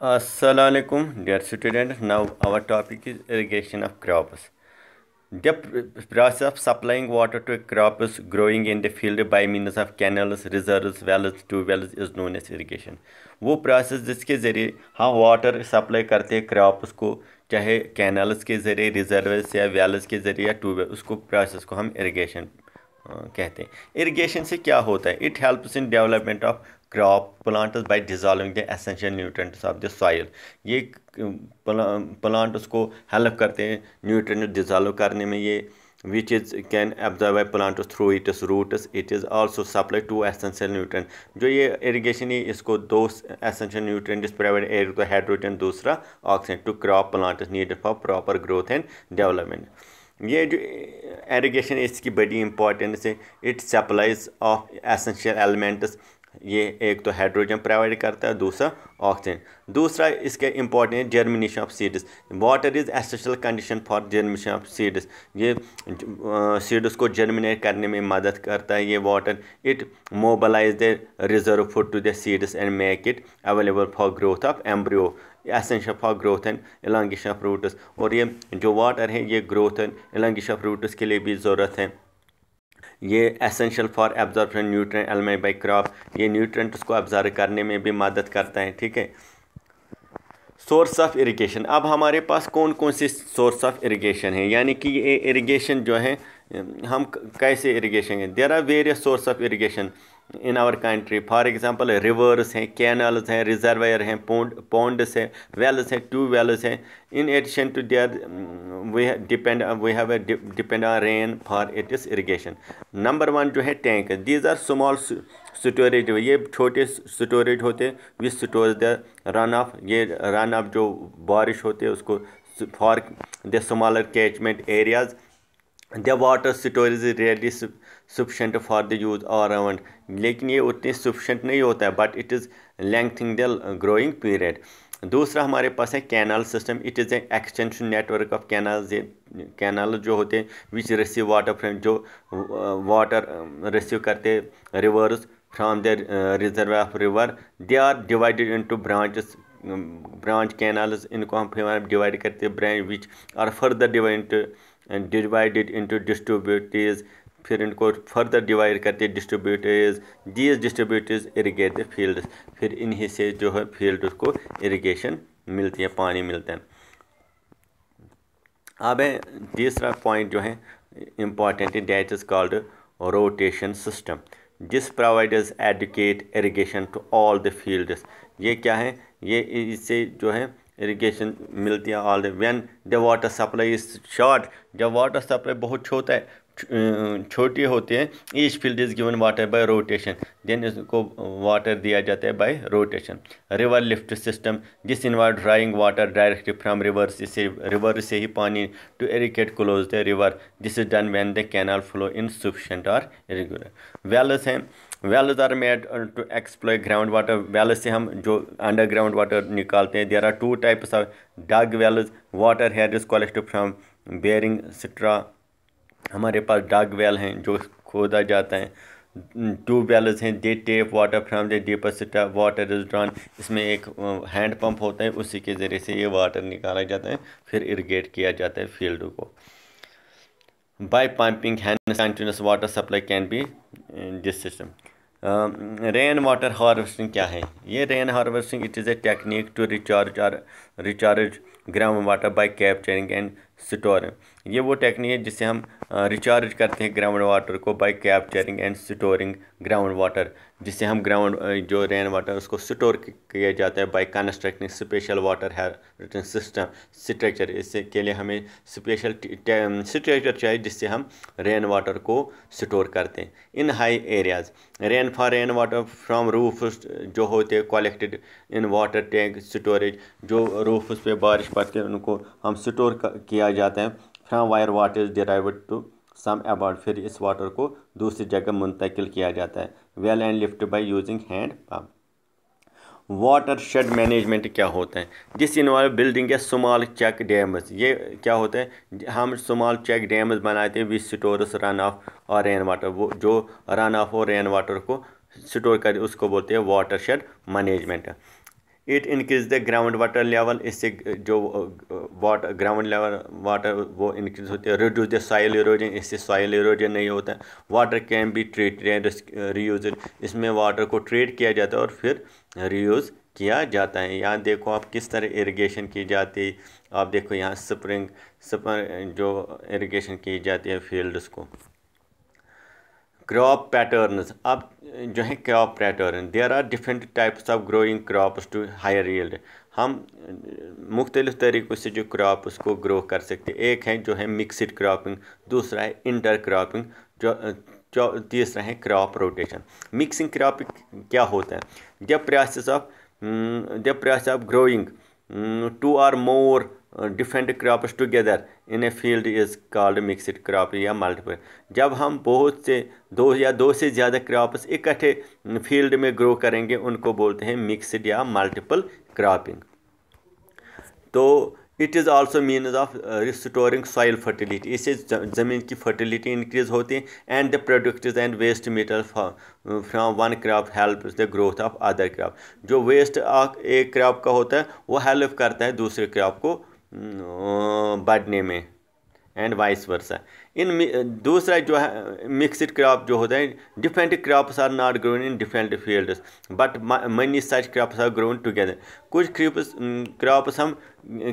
Assalamualaikum, dear student. Now our topic is irrigation of crops. The process of supplying water to crops growing in the field by means of canals, reserves, wells, tubewells is known as irrigation. वो process जिसके ज़रिए हम water supply करते हैं crops को, चाहे canals के ज़रिए, रिजर्व्स या वेल्स के ज़रिए या ट्यूबवेल, उसको प्रोसेस को हम इरिगेशन कहते हैं। इरिगेशन से क्या होता है? It helps in development of crop plants by dissolving the essential nutrients of the soil. ये प्लांट उसको हेल्प करते हैं न्यूट्रिएंट डिजॉल्व करने में। ये which is can absorb by plants through its roots. It is also supply to essential nutrient. जो ये irrigation है इसको दो essential nutrients provide, एक तो हाइड्रोजन, दूसरा oxygen to crop plants needed for proper growth and development. ये जो irrigation है इसकी बड़ी इंपॉर्टेंस है। It supplies of essential elements, ये एक तो हाइड्रोजन प्रोवाइड करता है, दूसरा ऑक्सीजन। दूसरा इसके important germination of seeds. Water is essential condition for germination of seeds. ये सीड्स को जर्मिनेट करने में मदद करता है ये water. It mobilize the reserve food to the seeds and make it available for growth of embryo, essential for growth and elongation of roots. और ये जो वाटर है ये growth and elongation of roots के लिए भी ज़रूरत है। ये essential for absorption nutrient element by crop, ये न्यूट्रिएंट्स को एब्जॉर्ब करने में भी मदद करता है। ठीक है। Source of irrigation. अब हमारे पास कौन कौन से सोर्स ऑफ इरिगेशन है, यानी कि ये इरिगेशन जो है हम कैसे इरिगेशन है। There are various source of irrigation in our country. For example rivers हैं, कैनल्स हैं, रिजर्वायर हैं, पॉन्ड्स हैं, वेल्स हैं, ट्यूबवेल्स हैं। In addition to there we have depend on rain for it is irrigation. Number 1 जो है tank. These are small storage, ये छोटे स्टोरेज होते हैं which store the run off. ये रन ऑफ जो बारिश होती है उसको for the smaller catchment areas. The water storage is really sufficient for the use all around, लेकिन ये उतनी सफिशेंट नहीं होता है, but it is lengthening the growing period. दूसरा हमारे पास है canal system. It is a extension network of canals. ये कैनल जो होते हैं विच रिसीव वाटर फ्रॉम, जो वाटर रिसीव करते rivers from the reserve of river. They are divided into branches, branch canals, इनको हम डिवाइड करते हैं branch which are further divided into distributaries. फिर इनको फर्दर डिवाइड करते हैं distributaries. These distributaries irrigate the fields. फिर इन्हीं से जो है फील्ड को इरिगेशन मिलती है, पानी मिलता है। अब है तीसरा पॉइंट जो है इम्पॉर्टेंट है, that is called rotation system. This provides adequate irrigation to all the fields. ये क्या है? ये इससे जो है इरिगेशन मिलती है all the. When the water supply is short, जब वाटर सप्लाई बहुत छोटा है, छोटी होती है, each field is given water by rotation, then इसको वाटर दिया जाता है by rotation. River lift system. This involve drawing water directly from rivers. इससे रिवर से ही पानी to irrigate close the river. This is done when the canal flow in sufficient और irregular. Wells हैं। Wales are made to exploit ground water. Wells से हम जो underground water निकालते हैं। There are 2 types of dug wells. Water here is collected from bearing strata. हमारे पास डग well हैं जो खोदा जाता है। ट्यूब वेल्स हैं, they tap water from the deepest water is drawn. इसमें एक हैंड पंप होता है, उसी के ज़रिए से ये वाटर निकाला जाता है, फिर इरिगेट किया जाता है फील्ड को। By pumping hand continuous water supply can be this system. Rain water harvesting क्या है? ये rain harvesting it is a technique to recharge ground water by capturing and store. ये वो टेक्निक है जिससे हम रिचार्ज करते हैं ग्राउंड वाटर को by capturing and storing ground water, जिससे हम ग्राउंड जो रेन वाटर उसको स्टोर किया जाता है by constructing special water harvesting system structure. इससे के लिए हमें स्पेशल स्ट्रक्चर चाहिए जिससे हम रेन वाटर को स्टोर करते हैं। इन high areas rain water from roof जो होते हैं collected in water tank storage. जो रूफ पे बारिश पड़ती है उनको हम स्टोर किया जाता है। From where water is derived to some about, फिर इस वाटर को दूसरी जगह मुंतकिल किया जाता है। Well and lift by using hand pump. Water shade management क्या होता है? जिस इन्वॉल्व बिल्डिंग या स्मॉल चेक डैम्स। ये क्या होता है? हम स्मॉल चेक डैम्स बनाते हैं विच स्टोर्स रन ऑफ और रेन वाटर। वो जो रन ऑफ और रेन वाटर को स्टोर कर उसको बोलते हैं water shade management. It increase the ground water level, इससे जो वाटर ग्राउंड लेवल वाटर वो इंक्रीज होती है। रिड्यूस द सॉइल इरोजन, इससे सॉइल इरोजन नहीं होता है। Water can be treated and reuse, इसमें वाटर को ट्रीट किया जाता है और फिर रीयूज किया जाता है। यहाँ देखो आप किस तरह इरिगेशन की जाती है। आप देखो यहाँ स्प्रिंग जो इरिगेशन की जाती है फील्ड्स को। क्रॉप पैटर्न्स, अब जो है crop pattern, there are different types of growing crops to higher yield. हम मुख्तलिफ तरीक़ों से जो क्रॉप्स को ग्रो कर सकते हैं। एक है जो है मिक्सड क्रॉपिंग, दूसरा है इंटर क्रॉपिंग, जो तीसरा है क्रॉप रोटेशन। मिक्सिंग क्रॉपिंग क्या होता है? The process of growing two or more different crops together in a field is called mixed crop या मल्टीपल। जब हम बहुत से दो से ज़्यादा क्रॉप्स इकट्ठे फील्ड में ग्रो करेंगे उनको बोलते हैं मिक्सड या मल्टीपल क्रॉपिंग। तो it is also means of restoring soil fertility, इससे ज़मीन की फर्टिलिटी इंक्रीज होती है। And the products and waste material from one crop help the growth of other crop. जो वेस्ट एक क्रॉप का होता है वो हेल्प करता है दूसरे क्रॉप को बढ़ने में, एंड वाइस वर्सा। इन दूसरा जो है मिक्सड क्रॉप जो होता है, different crops are not grown in different fields but many such crops are grown together. कुछ क्रॉप्स हम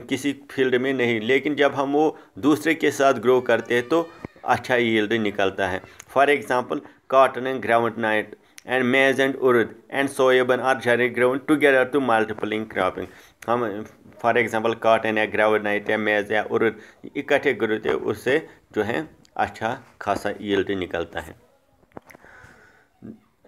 किसी फील्ड में नहीं, लेकिन जब हम वो दूसरे के साथ ग्रो करते हैं तो अच्छा यील्ड निकलता है। For example cotton and groundnut and maize and urad and soybean are generally grown together to multiple cropping. हम फॉर एग्जांपल कॉटन या ग्राउंडनट या मेज या उर्द इकट्ठे ग्रोते हैं, उससे जो है अच्छा खासा यील्ड निकलता है।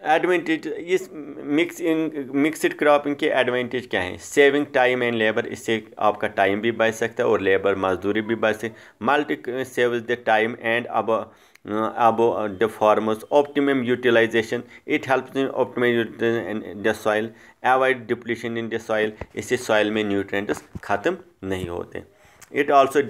एडवांटेज इस मिक्सड क्रॉपिंग के एडवांटेज क्या हैं? सेविंग टाइम एंड लेबर, इससे आपका टाइम भी बच सकता है और लेबर मजदूरी भी बच सकती है। Multi saves the time and अब the farmers optimum utilization, it helps in optimum utilization in the soil, avoid depletion in the soil, इससे सॉइल में न्यूट्रिएंट्स ख़त्म नहीं होते। It also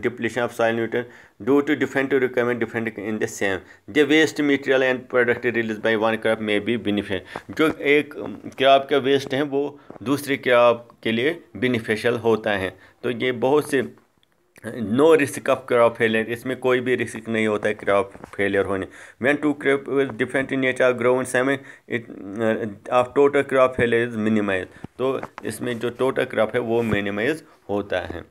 depletion of soil nutrients due to different requirement different in the same. The waste material and product released by one crop may be beneficial. जो एक crop का waste है वो दूसरी क्रॉप के लिए बेनिफिशियल होता है। तो ये बहुत से no risk of crop failure, इसमें कोई भी रिस्क नहीं होता है क्रॉप फेलियर होने। When two crop different in nature grow in same it of total crop failure is minimize. तो इसमें जो टोटल क्रॉप है वो मिनिमाइज होता है।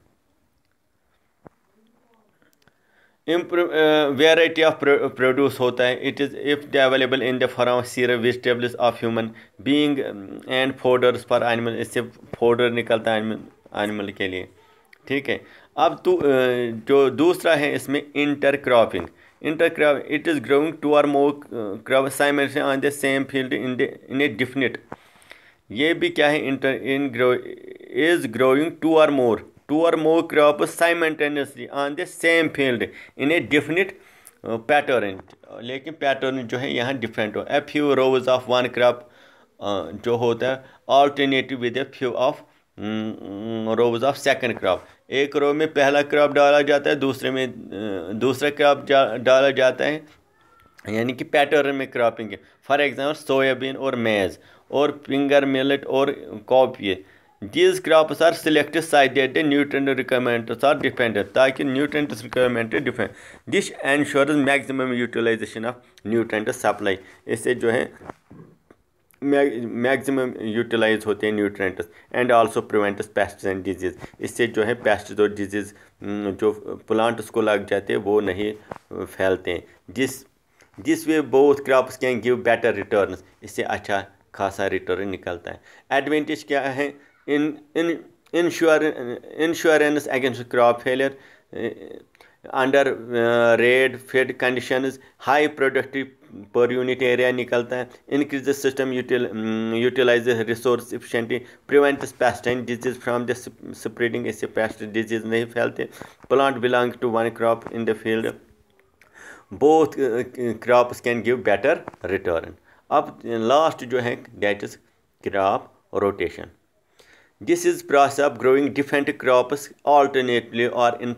वेराइटी ऑफ प्रोड्यूस होता है। It is if available in the form serum vegetables of human being and fodders for animal, इससे फोडर निकलता है एनिमल के लिए। ठीक है, अब जो दूसरा है इसमें inter cropping. It is growing two or more crop simultaneously on the same field in a definite. ये भी क्या है? Is growing two or more crops simultaneously on the same field in a definite pattern, लेकिन pattern जो है यहाँ different हो। a few rows of one crop जो होता है alternative with a few of rows of second crop। एक रो में पहला क्रॉप डाला जाता है, दूसरे में दूसरा क्रॉप डाला जाता है, यानी कि पैटर्न में क्रॉपिंग है। फॉर एग्जाम्पल सोयाबीन और मेज और फिंगर मिलेट और coffee. These crops are selected such that the nutrient requirements are different, ताकि nutrient requirement different. This ensures maximum utilization of nutrient supply, इससे जो है मैक्सिमम यूटिलाइज होते हैं nutrients. And also prevents pest and disease, इससे जो है paste और डिजीज़ जो प्लांट्स को लग जाते हैं वो नहीं फैलते हैं। जिस way both crops can give better returns, इससे अच्छा खासा रिटर्न निकलता है। एडवांटेज क्या है? Insurance against crop failure under rain fed conditions, high productive per unit area निकलता है। Increase system utilize resource efficiently, prevents pest and disease from the spreading, इससे पेस्ट डिजीज नहीं फैलते। Plant belong to one crop in the field, both crops can give better return. अब last जो है that is crop rotation. This is process of growing different crops alternately or in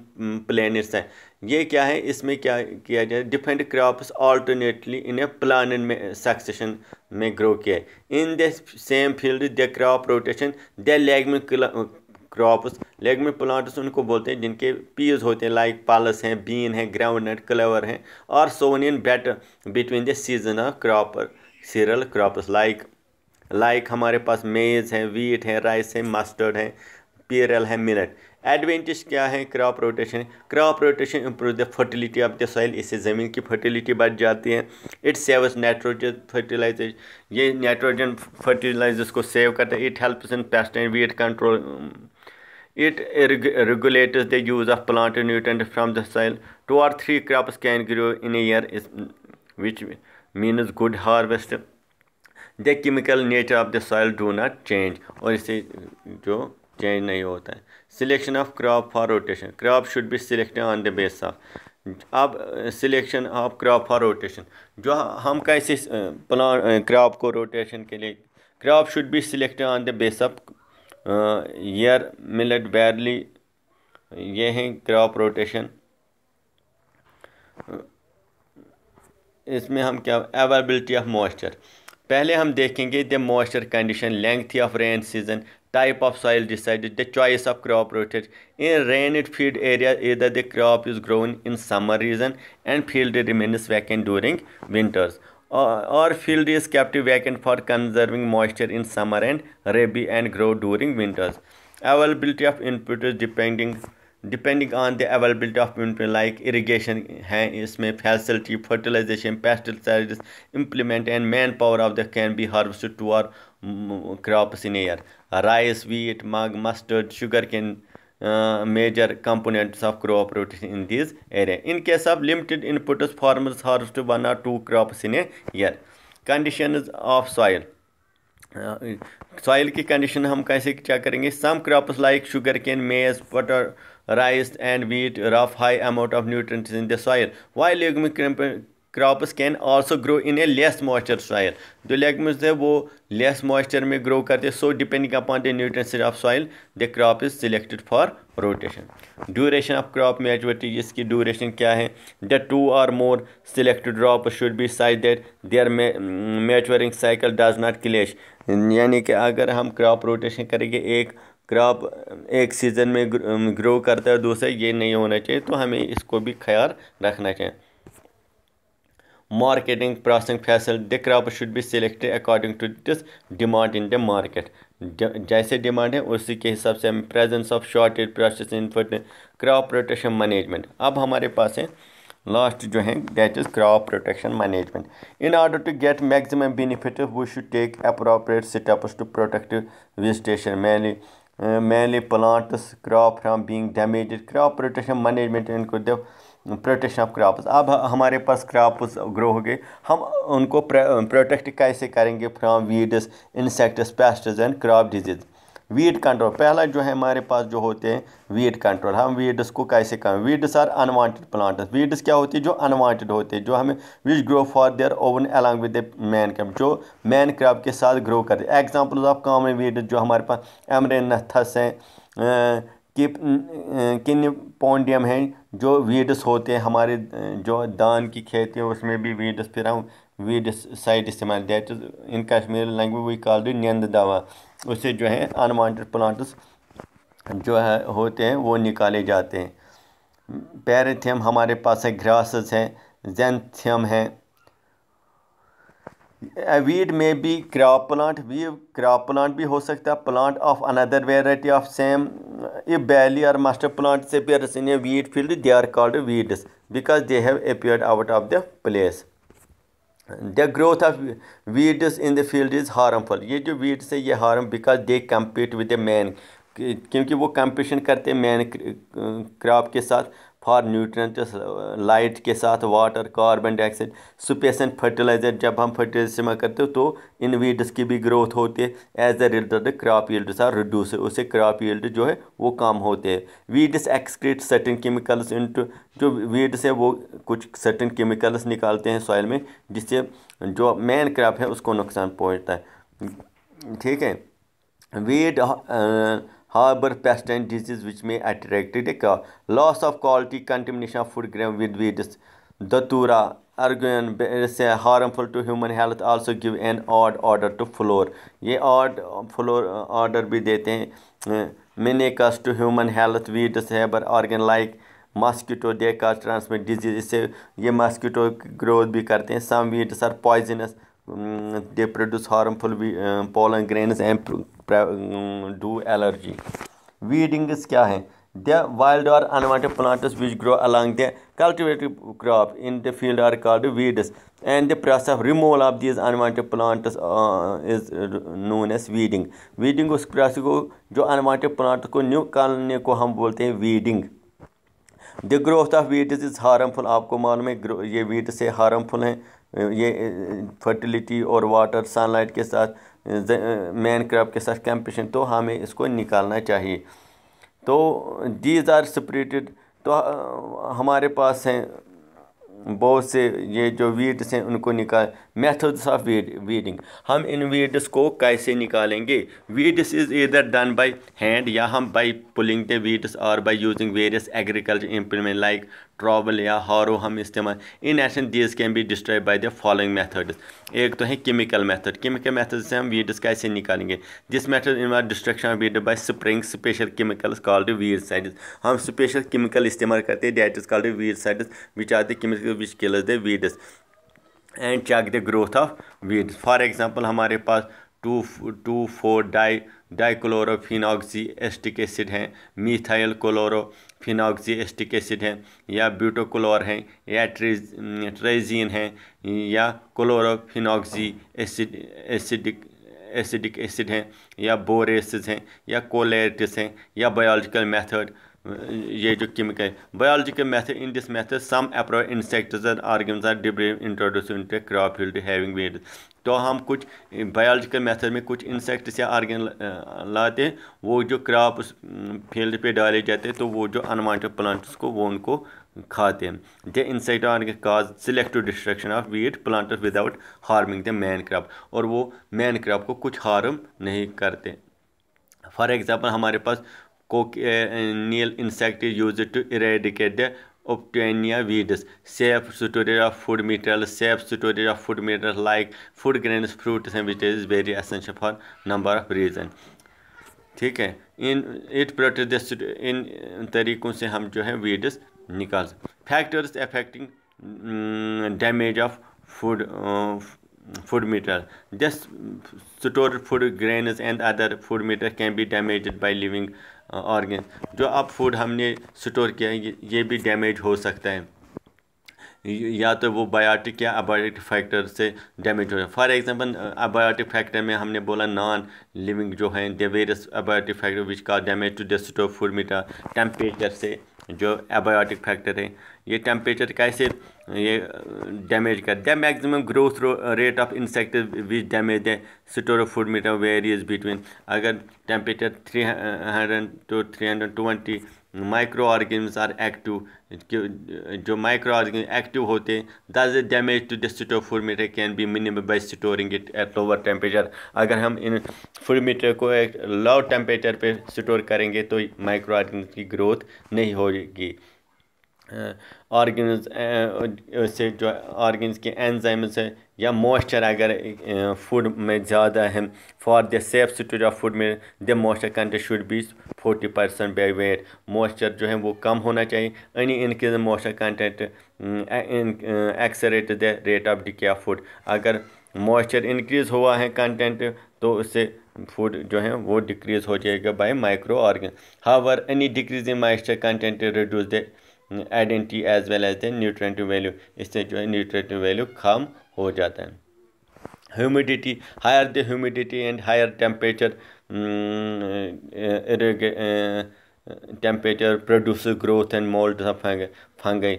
planes है। ये क्या है, इसमें क्या किया जाए, different crops alternately in a plan में सक्सेशन में ग्रो किया है। In the same field the crop rotation the legume crops, legume plants उनको बोलते हैं जिनके पीज होते हैं, लाइक पल्स हैं, बीन है, ग्राउंडनट, क्लवर हैं, और sown in bet between the season of crop cereal crops like हमारे पास मेज है, वीट है, राइस है, मस्टर्ड है, पीरल है, मिलेट। एडवांटेज क्या है crop rotation improve the fertility of the soil, इससे ज़मीन की फर्टिलिटी बढ़ जाती है। इट सेव्स नाइट्रोजन फर्टिलाइजर, ये नाइट्रोजन फर्टिलाइजर्स को सेव करता है। It helps in paste and wheat control. It regulates the use of plant nutrients from the soil. 2 or 3 crops can grow in a year, which means good harvest. The chemical nature of the soil do not change, और इससे जो change नहीं होता है। Selection of crop for rotation. Crop should be selected on the basis of. अब selection of crop for rotation, जो हम कैसे प्लांट क्रॉप को रोटेशन के लिए, crop should be selected on the base of year, millet, बैरली, ये हैं crop rotation. इसमें हम क्या, अवेलेबिलिटी ऑफ मॉइस्चर, पहले हम देखेंगे the moisture condition, length of rain season, type of soil decided the choice of crop rotation. In rain feed area, either the crop is grown in summer region and field remains vacant during winters, or field is kept vacant for conserving moisture in summer and rabi and grow during winters. Availability of input is depending on the availability of input like irrigation है, इसमें facility, fertilization, pesticides, implement and manpower of the can be harvested to our crops in a year. Rice, wheat, mustard, sugar cane, major components of crop rotation in these area. In case of limited inputs, farmers harvest 1 or 2 crops in a year. Conditions of soil. Soil की condition हम कैसे क्या करेंगे, some crops like sugar cane, maize, patter, rice and wheat rough high amount of nutrients in the soil, while leguminous crops can also grow in a less moisture soil, जो legumes है वो less moisture में grow करते हैं। So depending upon the nutrients of soil the crop is selected for rotation. Duration of crop maturity, इसकी duration क्या है, the 2 or more selected crop should be size that their maturing cycle does not clash, यानी कि अगर हम crop rotation करेंगे, एक crop एक सीज़न में ग्रो करता है, दूसरा ये नहीं होना चाहिए, तो हमें इसको भी ख्याल रखना चाहिए। Marketing processing facility, the crop should be selected according to this demand in the market, जैसे डिमांड है उसी के हिसाब से। Presence of shortage processing crop rotation management, अब हमारे पास है लास्ट जो है that is crop protection management. In order to get maximum benefit we should take appropriate steps to protect vegetation mainly plants crop from being damaged. Crop protection management इनको the protection of crops, अब हमारे पास crops grow हो गए, हम उनको protect कैसे करेंगे from weeds, insects, pests and crop disease. Weed control, पहला जो है हमारे पास जो होते हैं वीड कंट्रोल, हम वीड्स को कैसे करें। Weeds are unwanted plants, weeds क्या होती है, जो अनवांटेड होते हैं, जो हमें which grow for their own along with the main crop, जो मैन क्रॉप के साथ ग्रो करते हैं। एग्जांपल्स ऑफ कॉमन वीड्स जो हमारे पास एमरेनथस हैं, किनिपोडियम हैं, जो वीड्स होते हैं हमारे जो धान की खेती है उसमें भी वीड्स, फिर हम वीड साइड इस्तेमाल, that is in Kashmir language we called it नींद दवा, उससे जो है अनवांटेड प्लांट्स जो है होते हैं वो निकाले जाते हैं। पैरेथियम हमारे पास है, ग्रासेस है, जेंथियम है। वीड में भी क्रॉप प्लांट भी हो सकता है, plant of another variety of same if barley और मास्टर प्लांट से appears in a wheat field, they are called weeds because they have appeared out of the place. The growth of weeds in the field is harmful. ये जो weeds है ये harm because they compete with the main, क्योंकि वो competition करते हैं main crop के साथ फॉर न्यूट्रिएंट्स, लाइट के साथ, water, carbon dioxide, space and fertilizer. जब हम फर्टिलाइजर इस्तेमाल करते हो तो इन वीड्स की भी ग्रोथ होती है। As the result the crop yields are reduce, उससे क्रॉप यील्ड जो है वो कम होते हैं। Weeds excrete certain chemicals into, जो वीड्स है वो कुछ सर्टेन केमिकल्स निकालते हैं सॉइल में, जिससे जो मेन क्रॉप है उसको नुकसान पहुँचता है। ठीक है, weed harbor pests and disease which may attract the crop. Loss of quality, contamination of food grain with weeds. Datura, argon is harmful to human health, also give an odd odor to floor. ये odd floor odor भी देते हैं. Menace to human health, weeds harbor organ like mosquito, they cause transmit disease. इससे ये mosquito growth भी करते हैं. Some weeds are poisonous. They produce harmful pollen grains and do allergy. Weedings क्या है? The wild or unwanted plants which grow along the cultivated crop in the field are called weeds, and the process of removal of these unwanted plants is known as weeding. Weeding उस process को जो unwanted plants को निकालने को हम बोलते हैं weeding. The growth of weeds is harmful. आपको मालूम है ये weeds से harmful हैं. ये फर्टिलिटी और वाटर सनलाइट के साथ मैन क्रॉप के साथ कंपटीशन, तो हमें इसको निकालना चाहिए. तो दीज आर सेपरेटेड. तो हमारे पास हैं बहुत से ये जो वीड्स हैं उनको निकाल. मेथड्स ऑफ वीडिंग, हम इन वीड्स को कैसे निकालेंगे? Weeds is either done by hand या हम बाय पुलिंग द वीड्स और by using various agriculture implement like trowel या हारो हम इस्तेमाल. In addition these can be destroyed by the following methods. एक तो है केमिकल मेथड. केमिकल मेथड से हम वीड्स कैसे निकालेंगे? This method involve destruction of weed by spring special chemicals called weedicides. हम स्पेशल केमिकल इस्तेमाल करते हैं, that is called weedicides which are the chemical which kills the weeds and check the growth of weeds. For example हमारे पास 2,4 dichlorophenoxy acetic acid हैं, methyl chlorophenoxy acetic acid हैं, या ब्यूटोक्लोर हैं, या ट्रेजीन हैं, या क्लोरोफिनॉक्सी एसिडिक एसिड हैं, या बोरेसिस हैं, या कोलेटिस हैं, या बायोलॉजिकल मेथड. ये जो chemical biological method, in this method some approach insects and organs are introduce into crop field having weeds. तो हम कुछ बायोलॉजिकल मेथड में कुछ इंसेक्ट्स या ऑर्गेन लाते हैं, वो जो क्रॉप फील्ड पे डाले जाते हैं, तो वो जो अनवांटेड प्लांट्स को वो उनको खाते हैं. The insect organ cause selective destruction of weed plants without harming the main crop, और वो मैन क्रॉप को कुछ हार्म नहीं करते. फॉर एग्जाम्पल हमारे पास cochineal insect is used to eradicate the Optania weeds. Safe storage of food materials. Safe storage of food materials like food grains, fruits and vegetables is very essential for number of reasons. ठीक है, in it protect. इन तरीक़ों से हम जो है weeds निकाल सकते. Factors affecting damage of food material. This stored food grains and other food material can be damaged by living organs. जो अब फूड हमने स्टोर किया है ये भी डैमेज हो सकता है, या तो वो बायोटिक या अबायोटिक फैक्टर से डैमेज हो जाए. फॉर एग्जांपल अबायोटिक फैक्टर में हमने बोला नॉन लिविंग जो है the various abiotic factor which का damage to the store food material. Temperature से जो एबायोटिक फैक्टर है, ये टेम्परेचर कैसे ये डैमेज कर. The maximum growth rate of insect which damage the store food material varies between. अगर temperature 300 to 320 micro organisms are active. जो micro organism active होते हैं, the damage to the store food material can be minimum by storing it at lower temperature. अगर हम इन food material को एक low temperature पे store करेंगे तो माइक्रो ऑर्गेनिज्म की ग्रोथ नहीं होगी. ऑर्गेन्स से जो ऑर्गेन्स के एंजाइम्स है या मॉइस्चर अगर फूड में ज़्यादा है, for the safe storage of food में the moisture content should be 40% by weight. Moisture जो है वो कम होना चाहिए. Any increase moisture content accelerate the rate of decay of food. अगर मॉइस्चर इंक्रीज हुआ है कंटेंट तो उससे फूड जो है वो डिक्रीज हो जाएगा by micro organ. However any decrease in moisture content reduce the identity as well as the nutrient value. इससे जो है न्यूट्रिएंट वैल्यू कम हो जाता है. Humidity, higher the humidity and higher temperature produce growth and mold of fungi.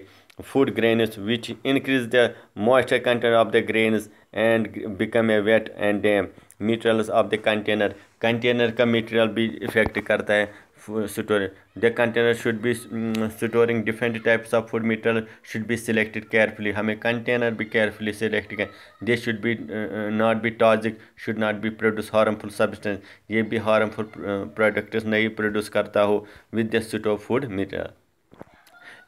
Food grains which increase the moisture content of the grains and become a wet and damp. Materials of the container का material भी effect करता है. storage. The container should be storing different types of food material should be selected carefully. हमें container भी carefully select करें. They should be not be toxic, should not be produce harmful substance. ये भी harmful products नहीं produce करता हो with the stored food material.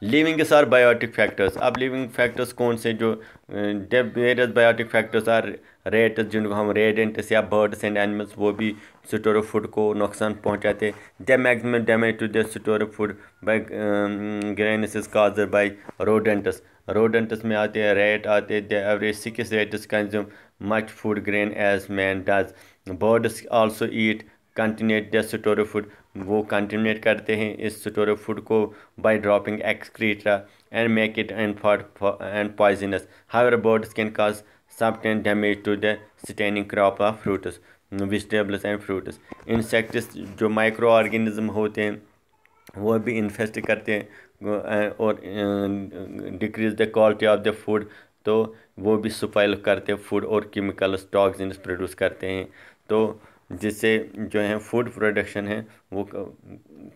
Livings are biotic factors. अब living factors कौन से जो various biotic factors are rats जिनको हम रेडेंट्स या बर्ड्स एंड एनिमल्स वो भी स्टोर ऑफ फूड को नुकसान पहुंचाते हैं. The maximum damage to the store of food by grains is caused by rodents. Rodents में आते हैं रेट आते हैं. The average 6 rats consume much food grain as man does. Birds also eat contaminate the store of food. वो contaminate करते हैं इस store of food को by dropping excreta and make it and poisonous. However birds can cause substantial damage to the standing crop of fruits vegetables and fruits. Insects जो micro organism होते हैं वो भी इन्फेस्ट करते हैं और decrease the quality of the food. तो वो भी स्पॉइल करते हैं फूड और केमिकल्स टॉक्सिन्स प्रोड्यूस करते हैं. तो जिससे जो है फूड प्रोडक्शन है वो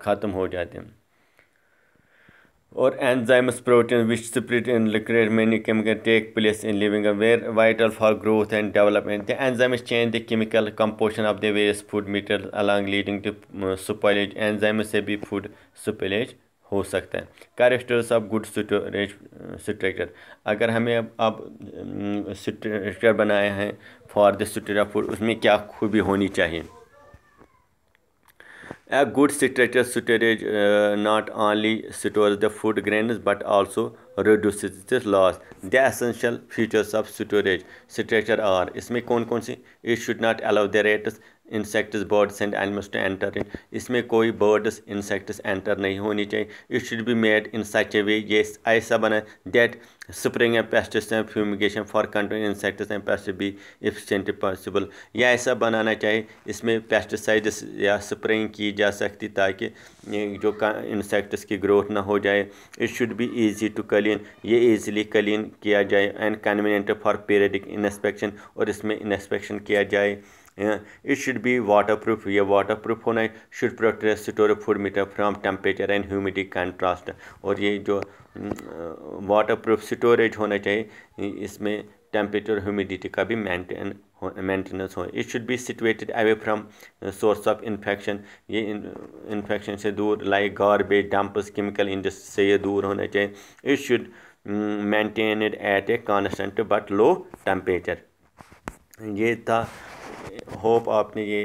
ख़त्म हो जाते हैं. और enzymes protein which split in liquid many chemical take place in living where vital for growth and development. The enzymes change the chemical composition of the various food material along leading to spoilage. Enzyme से भी food spoilage हो सकता है. Characters of good storage structure. अगर हमें अब structure बनाए हैं for the storage of food उसमें क्या खूबी होनी चाहिए. A good structured storage not only stores the food grains but also reduces the loss. The essential features of storage structure are. इसमें कौन कौन सी. It should not allow the rats, insects, birds and animals to enter in. इसमें कोई birds, insects enter नहीं होनी चाहिए. It should be made in such a way ये ऐसा बना that spraying and pesticides and fumigation for controlling insects and pests be efficient possible. या ऐसा बनाना चाहिए इसमें पेस्टिसाइड्स या स्प्रेइंग की जा सकती ताकि जो इंसेक्ट्स की ग्रोथ ना हो जाए. It should be easy to clean. ये इजीली क्लीन किया जाए and convenient for periodic inspection. और इसमें इंस्पेक्शन किया जाए. It should be water proof. ये वाटर प्रूफ होना है. Should protect store food material from temperature and humidity contrast. और ये जो वाटर प्रूफ स्टोरेज होना चाहिए इसमें टेम्परेचर ह्यूमिडिटी का भी मेंटेनेंस हो. It should B situated away from source of infection. ये इन्फेक्शन से दूर like garbage dumps chemical industry से ये दूर होना चाहिए. It should maintain it at a constant but low temperature. ये था. होप आपने ये